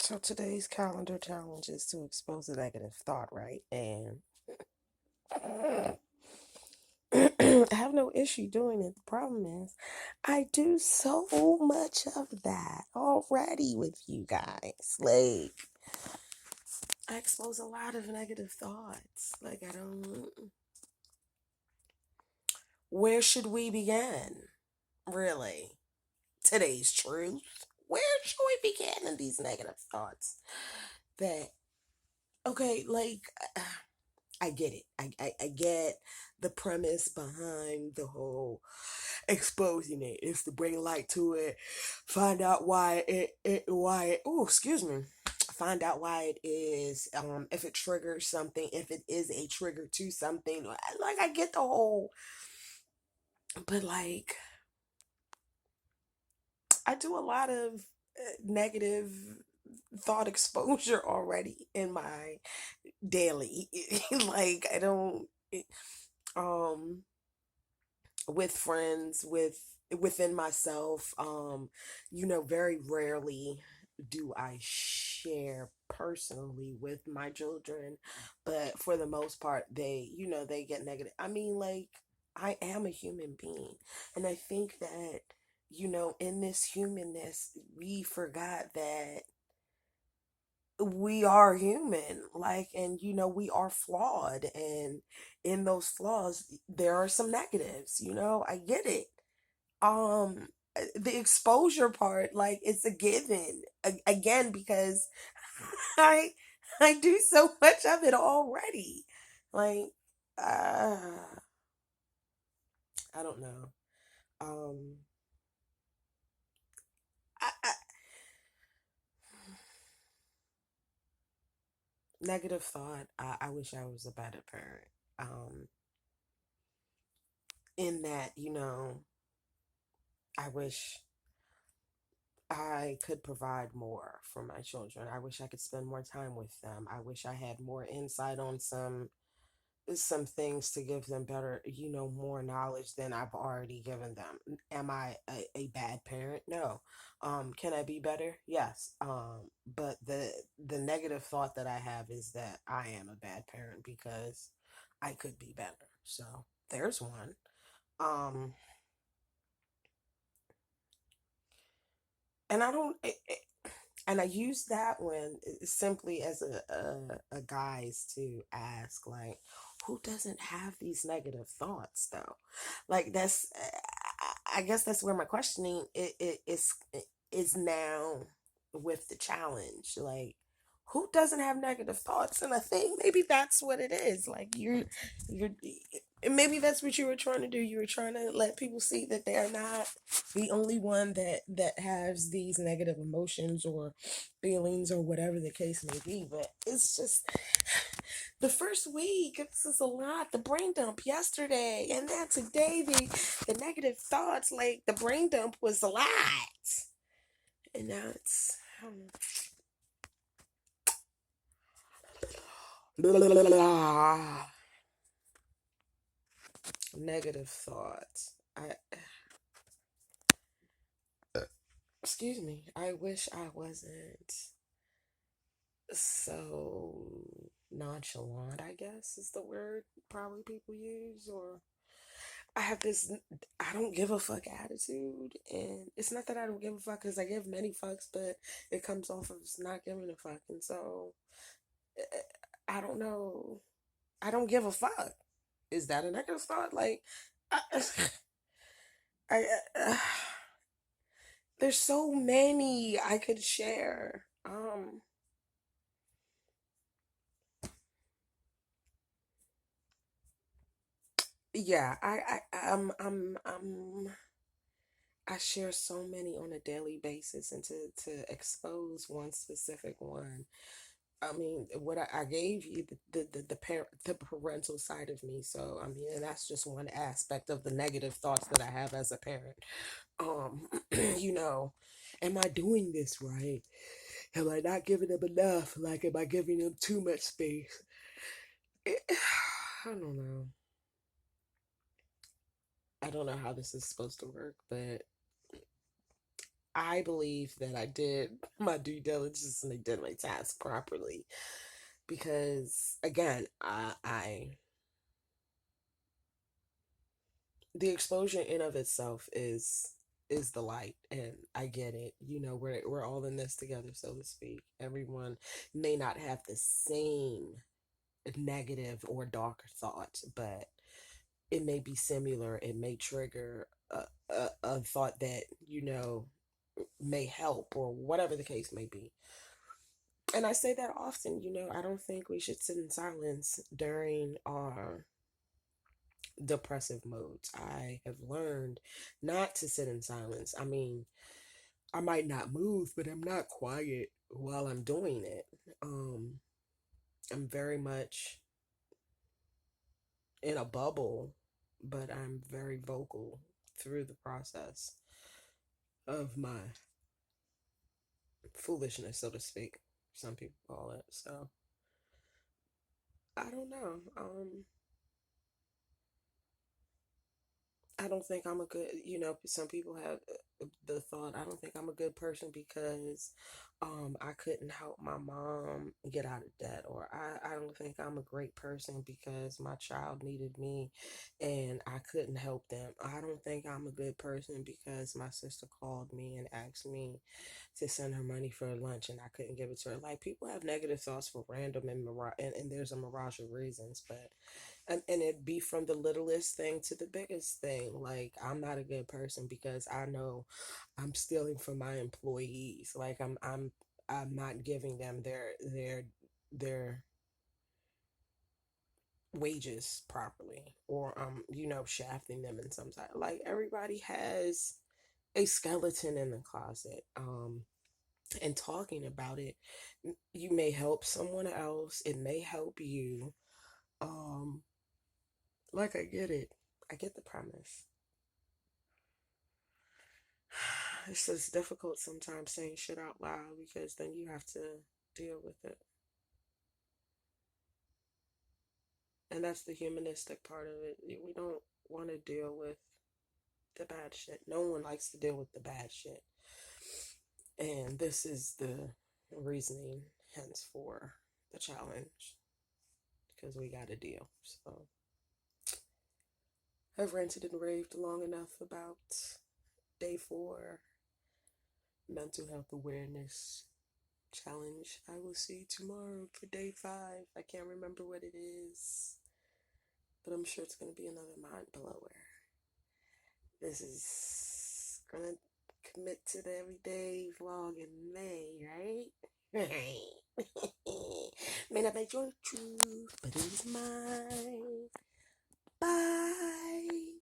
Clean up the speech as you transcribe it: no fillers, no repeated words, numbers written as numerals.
So today's calendar challenge is to expose a negative thought, right? And I have no issue doing it. The problem is, I do so much of that already with you guys. Like, I expose a lot of negative thoughts. Like, I don't. Where should we begin? Really? Today's truth? Where should we begin in these negative thoughts? That, okay, like. I get it. I get the premise behind the whole exposing it is to bring light to it, find out why oh, excuse me, find out why it is, if it triggers something, if it is a trigger to something. Like, I get the whole, but like, I do a lot of negative thought exposure already in my daily. Like, I don't. Um, with friends, within myself, very rarely do I share personally with my children, but for the most part they get negative. I mean, like, I am a human being, and I think that, in this humanness, we forgot that we are human, like, and we are flawed, and in those flaws there are some negatives. I get it. The exposure part, like, it's a given, again, because i I do so much of it already. Like, I don't know. um I Negative thought, I wish I was a better parent, in that, I wish I could provide more for my children. I wish I could spend more time with them. I wish I had more insight on some things to give them better, more knowledge than I've already given them. Am I a bad parent? No. Can I be better? Yes. But the negative thought that I have is that I am a bad parent because I could be better. So there's one. Um, and I don't. And I use that when simply as a guise to ask, like, who doesn't have these negative thoughts though? Like, that's, I guess that's where my questioning is now with the challenge. Like, who doesn't have negative thoughts? And I think maybe that's what it is. Like, you're maybe that's what you were trying to do. You were trying to let people see that they're not the only one that has these negative emotions or feelings or whatever the case may be. But it's just the first week, this is a lot. The brain dump yesterday, and then today the negative thoughts. Like, the brain dump was a lot, and now it's, negative thoughts. I Excuse me. I wish I wasn't so nonchalant, I guess is the word probably people use. Or I have this I don't give a fuck attitude, and it's not that I don't give a fuck, because I give many fucks, but it comes off of not giving a fuck. And so, eh, I don't know. I don't give a fuck. Is that a negative thought? Like, I, I, there's so many I could share. Yeah, I share so many on a daily basis, and to expose one specific one. I mean, what I gave you, the parental side of me. So, I mean, and that's just one aspect of the negative thoughts that I have as a parent. Um, you know, am I doing this right? Am I not giving them enough? Like, am I giving them too much space? It, I don't know. I don't know how this is supposed to work, but I believe that I did my due diligence and I did my task properly because again, I the exposure in of itself is the light, and I get it. We're all in this together, so to speak. Everyone may not have the same negative or dark thoughts, but it may be similar. It may trigger a thought that may help, or whatever the case may be. And I say that often. I don't think we should sit in silence during our depressive modes. I have learned not to sit in silence. I mean, I might not move, but I'm not quiet while I'm doing it. Um, I'm very much in a bubble, but I'm very vocal through the process of my foolishness, so to speak. Some people call it. So I don't know. I don't think I'm a good, some people have the thought, I don't think I'm a good person because I couldn't help my mom get out of debt, or I don't think I'm a great person because my child needed me and I couldn't help them. I don't think I'm a good person because my sister called me and asked me to send her money for lunch and I couldn't give it to her. Like, people have negative thoughts for random and there's a mirage of reasons, but and it be from the littlest thing to the biggest thing. Like, I'm not a good person because I know I'm stealing from my employees. Like, I'm not giving them their wages properly, or shafting them in some side. Like, everybody has a skeleton in the closet. And talking about it, you may help someone else, it may help you. um like, I get it, I get the premise. It's just difficult sometimes saying shit out loud because then you have to deal with it. And that's the humanistic part of it. We don't want to deal with the bad shit. No one likes to deal with the bad shit. And this is the reasoning, hence, for the challenge, because we got to deal. So I've ranted and raved long enough about day 4 mental health awareness challenge. I will see you tomorrow for day 5. I can't remember what it is, but I'm sure it's going to be another mind blower. This is going to commit to the everyday vlog in May, right? May not be your truth, but it is mine.